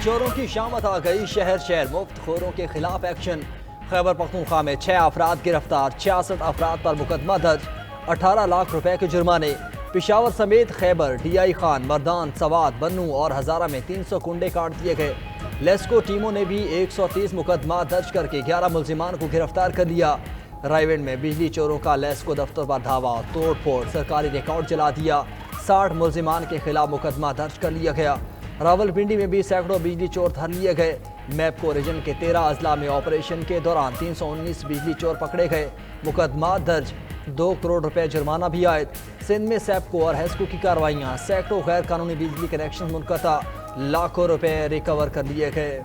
चोरों की शामत आ गई, शहर शहर मुफ्त खोरों के खिलाफ एक्शन। खैबर पख्तूनख्वा में 6 अफराद गिरफ्तार, 66 अफराद पर मुकदमा दर्ज, 18 लाख रुपए के जुर्माने। पिशावर समेत खैबर, DI खान, मर्दान, सवात, बन्नू और हजारा में 300 कुंडे काट दिए गए। लेस्को टीमों ने भी 130 मुकदमा दर्ज करके 11 मुल्जिमान को गिरफ्तार कर लिया। रायवेंड में बिजली चोरों का लेस्को दफ्तर पर धावा, तोड़ फोड़, सरकारी रिकॉर्ड जला दिया। 60 मुल्जिमान के खिलाफ मुकदमा दर्ज कर लिया गया। रावलपिंडी में भी सैकड़ों बिजली चोर धर लिए गए। मैपको रीजन के 13 अजला में ऑपरेशन के दौरान 319 बिजली चोर पकड़े गए, मुकदमा दर्ज, 2 करोड़ रुपए जुर्माना भी आयद। सिंध में सैपको और हैस्को की कार्रवाइयाँ, सैकड़ों गैर कानूनी बिजली कनेक्शन मुनक़ता, लाखों रुपए रिकवर कर लिए गए।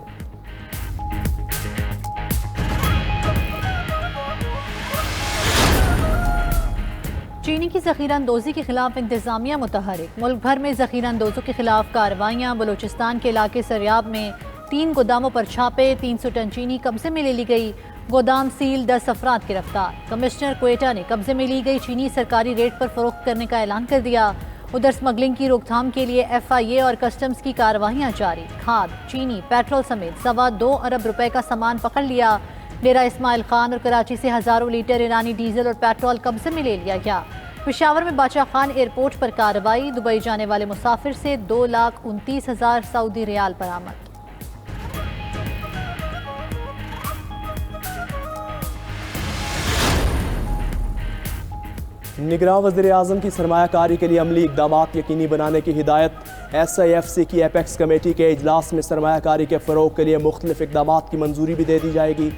चीनी की ज़ख़ीरा अंदोज़ी के खिलाफ इंतज़ामिया मुतहरिक, मुल्क भर में ज़ख़ीरा अंदोज़ों के खिलाफ कार्रवाइयाँ। बलूचिस्तान के इलाके सरियाब में 3 गोदामों पर छापे, 300 टन चीनी कब्जे में ले ली गई, गोदाम सील, 10 अफराद गिरफ्तार। कमिश्नर क्वेटा ने कब्जे में ली गई चीनी सरकारी रेट पर फरोख्त करने का ऐलान कर दिया। उधर स्मगलिंग की रोकथाम के लिए FIA और कस्टम्स की कार्रवाइयाँ जारी। खाद, चीनी, पेट्रोल समेत 2.25 अरब रुपए का सामान पकड़ लिया। डेरा इस्माइल खान और कराची से हजारों लीटर ईरानी डीजल और पेट्रोल कब्जे में ले लिया गया। पेशावर में बादशाह खान एयरपोर्ट पर कार्रवाई, दुबई जाने वाले मुसाफिर से 2,29,000 सऊदी रियाल बरामद। निगरान वज़ीर आज़म की सरमायाकारी के लिए अमली इक़दामात यकीनी बनाने की हिदायत। SIFC की एपेक्स कमेटी के इजलास में सरमायाकारी के फ़रोग़ के लिए मुख्तलिफ इक़दामात की मंजूरी भी दे दी जाएगी।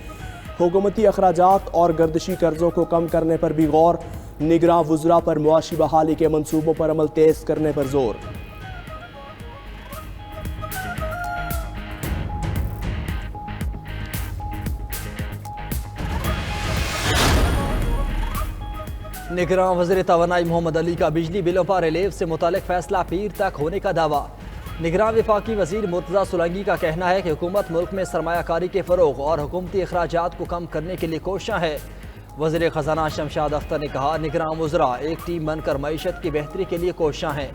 हुकूमती अखराजात और गर्दिशी कर्ज़ों को कम करने पर भी गौर। निगरान वज़रा पर मुआशी बहाली के मनसूबों पर अमल तेज़ करने पर जोर। निगरान वज़ीर तवानाई मोहम्मद अली का बिजली बिलों पर रिलीफ से मुतालिक फैसला पीर तक होने का दावा। निगरान वफाकी वज़ीर मुर्तज़ा सुलंगी का कहना है कि हुकूमत मुल्क में सरमायाकारी के फ़रोग़ और हुकूमती अखराजात को कम करने के लिए कोशिश है। वज़ीर ख़जाना शमशाद अख्तर ने कहा, निगरान वज़रा एक टीम बनकर मईशत की बेहतरी के लिए कोशिश हैं।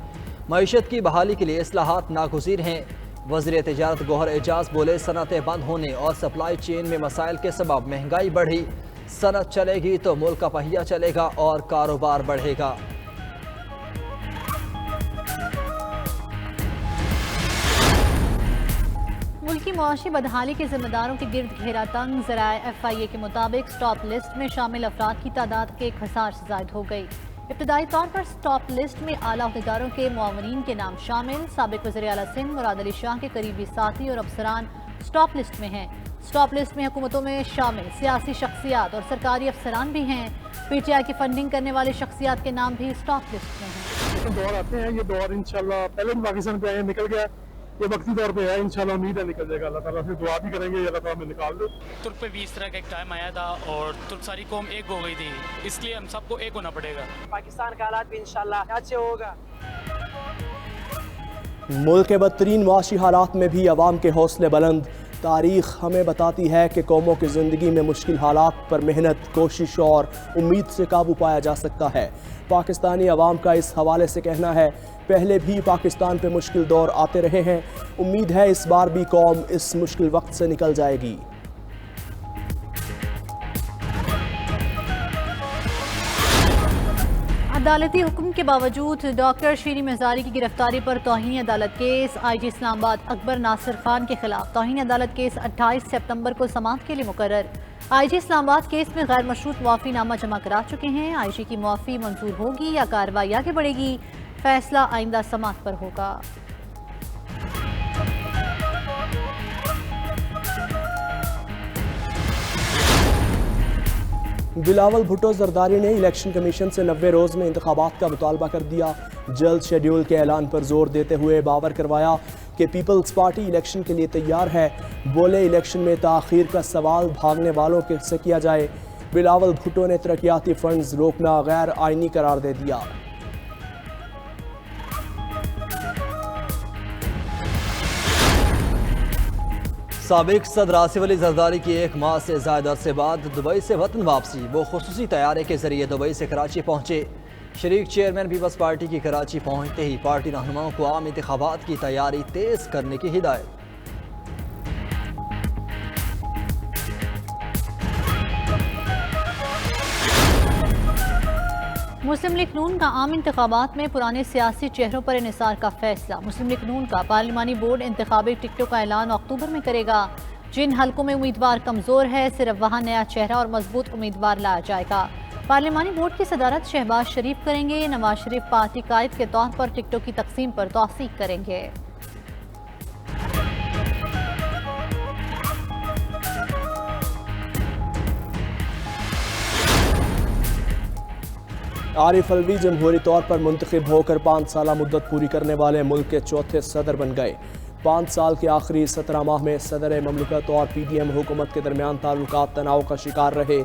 मईशत की बहाली के लिए इस्लाहात नागुज़ीर हैं। वज़ीर तिजारत गौहर एजाज बोले, सनतें बंद होने और सप्लाई चेन में मसाइल के सबब महंगाई बढ़ी। सनत चलेगी तो मुल्क का पहिया चलेगा और कारोबार बढ़ेगा। मुल्की मुआशी बदहाली के जिम्मेदारों के गिर्द घेरा तंग। ज़राए FIA के मुताबिक स्टॉप लिस्ट में शामिल अफराद की तादाद 1000 से ज़ायद हो गई। इब्तदाई तौर पर स्टॉप लिस्ट में आला अहदेदारों के मुआवनीन के नाम शामिल। साबिक वज़ीर आला सिंध मुराद अली शाह के करीबी साथी और अफसरान स्टॉप लिस्ट में हैं। स्टॉप लिस्ट में हुकूमतों में शामिल सियासी शख्सियात और सरकारी अफसरान भी हैं। PTI की फंडिंग करने वाले शख्सियात के नाम भी स्टॉप लिस्ट में हैं। दौर आते हैं, ये दौर इंशाल्लाह पहले भी पाकिस्तान पे आए, निकल गया, ये वक्ती तौर पे है, इंशाल्लाह उम्मीद है निकल जाएगा। अल्लाह ताला से दुआ भी करेंगे, अल्लाह ताला हमें निकाल दे। तुर्क पे भी इस तरह का एक टाइम आया था और तुर्क सारी कौम एक हो गई थी, इसलिए हम सबको एक होना पड़ेगा। पाकिस्तान का हालात भी इंशाल्लाह अच्छे होगा। मुल्क के बदतरीन मुआशी हालात में भी अवाम के हौसले बुलंद। तारीख़ हमें बताती है कि कौमों की ज़िंदगी में मुश्किल हालात पर मेहनत, कोशिश और उम्मीद से काबू पाया जा सकता है। पाकिस्तानी अवाम का इस हवाले से कहना है, पहले भी पाकिस्तान पे मुश्किल दौर आते रहे हैं, उम्मीद है इस बार भी कौम इस मुश्किल वक्त से निकल जाएगी। अदालती हुक्म के बावजूद डॉक्टर शीरीन मज़ारी की गिरफ्तारी पर तौहीन अदालत केस। IG इस्लामाबाद अकबर नासिर खान के खिलाफ तौहीन अदालत केस 28 सितंबर को समाअत के लिए मुकर्रर। IG इस्लामाबाद केस में गैर मशरूत मुआफ़ीनामा जमा करा चुके हैं। IG की मुआफ़ी मंजूर होगी या कार्रवाई आगे बढ़ेगी, फैसला आइंदा समाअत पर होगा। बिलावल भुट्टो जरदारी ने इलेक्शन कमीशन से 90 रोज़ में इंतखाबात का मुतालबा कर दिया। जल्द शेड्यूल के ऐलान पर जोर देते हुए बावर करवाया कि पीपल्स पार्टी इलेक्शन के लिए तैयार है। बोले, इलेक्शन में ताख़ीर का सवाल भागने वालों के से किया जाए। बिलावल भुट्टो ने तरक्याती फंड्स रोकना गैर आइनी करार दे दिया। साबिक सदर आसिफ अली जरदारी की 1 माह से ज़्यादा अरसे बाद दुबई से वतन वापसी। वो खुसूसी तैयारे के जरिए दुबई से कराची पहुँचे। शरीक चेयरमैन पीपल्स पार्टी की कराची पहुँचते ही पार्टी रहनुमाओं को आम इंतखाबात की तैयारी तेज़ करने की हिदायत। मुस्लिम लीग नून का आम इंतखाबात में पुराने सियासी चेहरों पर इन्हिसार का फैसला। मुस्लिम लीग नून का पार्लिमानी बोर्ड इंतखाबी टिकटों का ऐलान अक्टूबर में करेगा। जिन हलकों में उम्मीदवार कमजोर है सिर्फ वहां नया चेहरा और मजबूत उम्मीदवार लाया जाएगा। पार्लिमानी बोर्ड की सदारत शहबाज शरीफ करेंगे। नवाज शरीफ पार्टी कायद के तौर पर टिकटों की तकसीम पर तौसीक करेंगे। आरिफ अलवी जमहूरी तौर पर मुंतखब होकर 5 साला मुद्दत पूरी करने वाले मुल्क के चौथे सदर बन गए। 5 साल के आखिरी 17 माह में सदर ममलकत और PDM हुकूमत के दरमियान ताल्लुकात तनाव का शिकार रहे।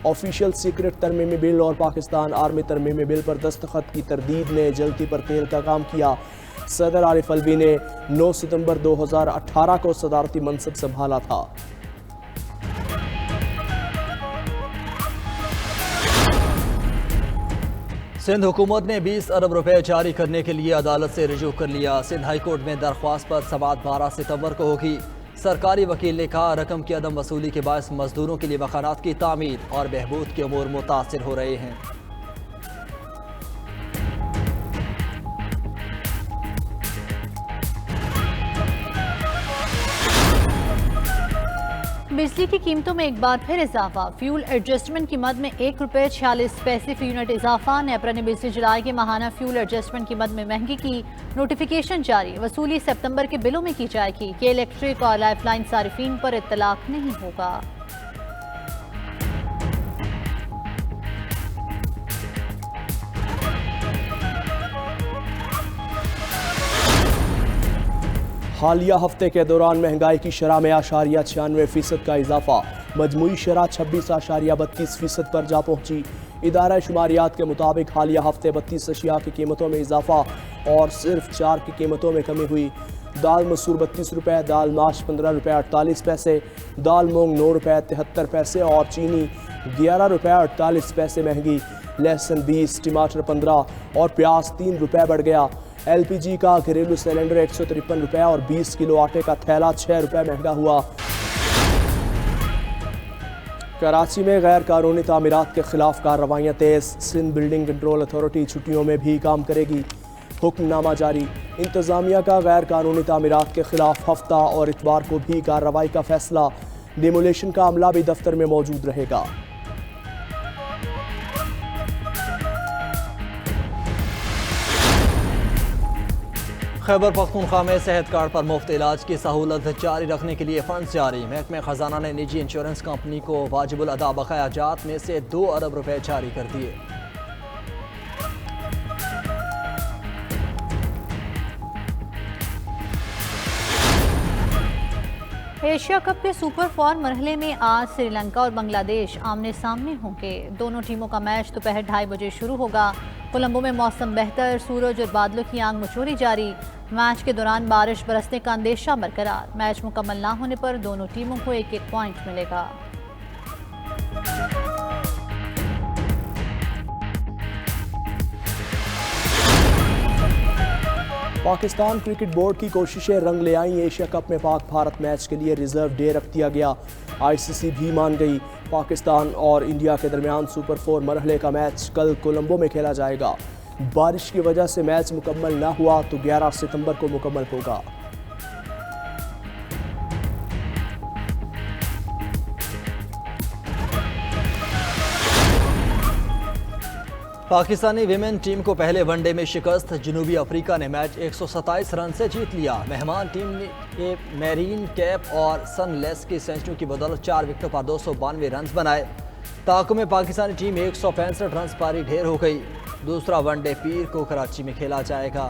ऑफिशियल सीक्रेट तरमीमी बिल और पाकिस्तान आर्मी तरमीमी बिल पर दस्तखत की तरदीद ने जलती पर तेल का काम किया। सदर आरिफ अलवी ने 9 सितंबर 2018 को सदारती मनसब संभाला था। सिंध हुकूमत ने 20 अरब रुपए जारी करने के लिए अदालत से रुजू कर लिया। सिंध हाई कोर्ट में दरख्वास्त पर समाअत 12 सितंबर को होगी। सरकारी वकील ने कहा रकम की अदम वसूली के बायस मजदूरों के लिए मकानात की तामीर और बहबूद के उमूर मुतासिर हो रहे हैं। बिजली की कीमतों में एक बार फिर इजाफा। फ्यूल एडजस्टमेंट कीमत में ₹1.46 फी यूनिट इजाफा। नेपरा ने बिजली जुलाई के माहाना फ्यूल एडजस्टमेंट कीमत में महंगी की नोटिफिकेशन जारी। वसूली सितंबर के बिलों में की जाएगी। के इलेक्ट्रिक और लाइफलाइन सारिफीन पर इत्तलाक नहीं होगा। हालिया हफ्ते के दौरान महंगाई की शरह में 96% का इजाफा। मजमूई शरह 26.32% पर जा पहुंची। इदारा शुमारियात के मुताबिक हालिया हफ्ते 32 अशिया की कीमतों में इजाफा और सिर्फ 4 की कीमतों में कमी हुई। दाल मसूर 32 रुपये, दाल माश 15 रुपये 48 पैसे, दाल मूंग 9 रुपये 73 पैसे और चीनी 11 रुपये 48 पैसे महंगी। लहसुन 20, टमाटर 15 और प्याज 3 रुपये बढ़ गया। LPG का घरेलू सिलेंडर 153 रुपये और 20 किलो आटे का थैला 6 रुपये महंगा हुआ। कराची में गैर कानूनी तामीरात के खिलाफ कार्रवाइयाँ तेज। सिंध बिल्डिंग कंट्रोल अथॉरिटी छुट्टियों में भी काम करेगी। हुक्मनामा जारी। इंतजामिया का गैर कानूनी तामीरात के खिलाफ हफ्ता और इतवार को भी कार्रवाई का फैसला। डिमोलेशन का अमला भी दफ्तर में मौजूद रहेगा। खैबर पख्तूनख्वा में सेहत कार्ड पर मुफ्त इलाज की सहूलत जारी रखने के लिए फंड जारी। महकमे खजाना ने निजी इंश्योरेंस कंपनी को वाजिबुल अदा बकाया जात में से 2 अरब रुपए जारी कर दिए। एशिया कप के सुपर 4 मरहले में आज श्रीलंका और बांग्लादेश आमने सामने होंगे। दोनों टीमों का मैच दोपहर 2:30 बजे शुरू होगा। कोलंबो में मौसम बेहतर, सूरज और बादलों की आंख मचोरी जारी। मैच के दौरान बारिश बरसने का अंदेशा बरकरार। मैच मुकम्मल ना होने पर दोनों टीमों को 1-1 पॉइंट मिलेगा। पाकिस्तान क्रिकेट बोर्ड की कोशिशें रंग ले आईं। एशिया कप में पाक भारत मैच के लिए रिजर्व डे रख दिया गया। ICC भी मान गई। पाकिस्तान और इंडिया के दरमियान सुपर 4 मरहले का मैच कल कोलंबो में खेला जाएगा। बारिश की वजह से मैच मुकम्मल ना हुआ तो 11 सितंबर को मुकम्मल होगा। पाकिस्तानी विमेन टीम को पहले वनडे में शिकस्त। जनूबी अफ्रीका ने मैच 127 रन से जीत लिया। मेहमान टीम ने मैरीन कैप और सनलेस की सेंचुरी की बदौलत 4 विकेटों पर 292 रन बनाए। ताकुम में पाकिस्तानी टीम 165 रन पारी ढेर हो गई। दूसरा वनडे पीर को कराची में खेला जाएगा।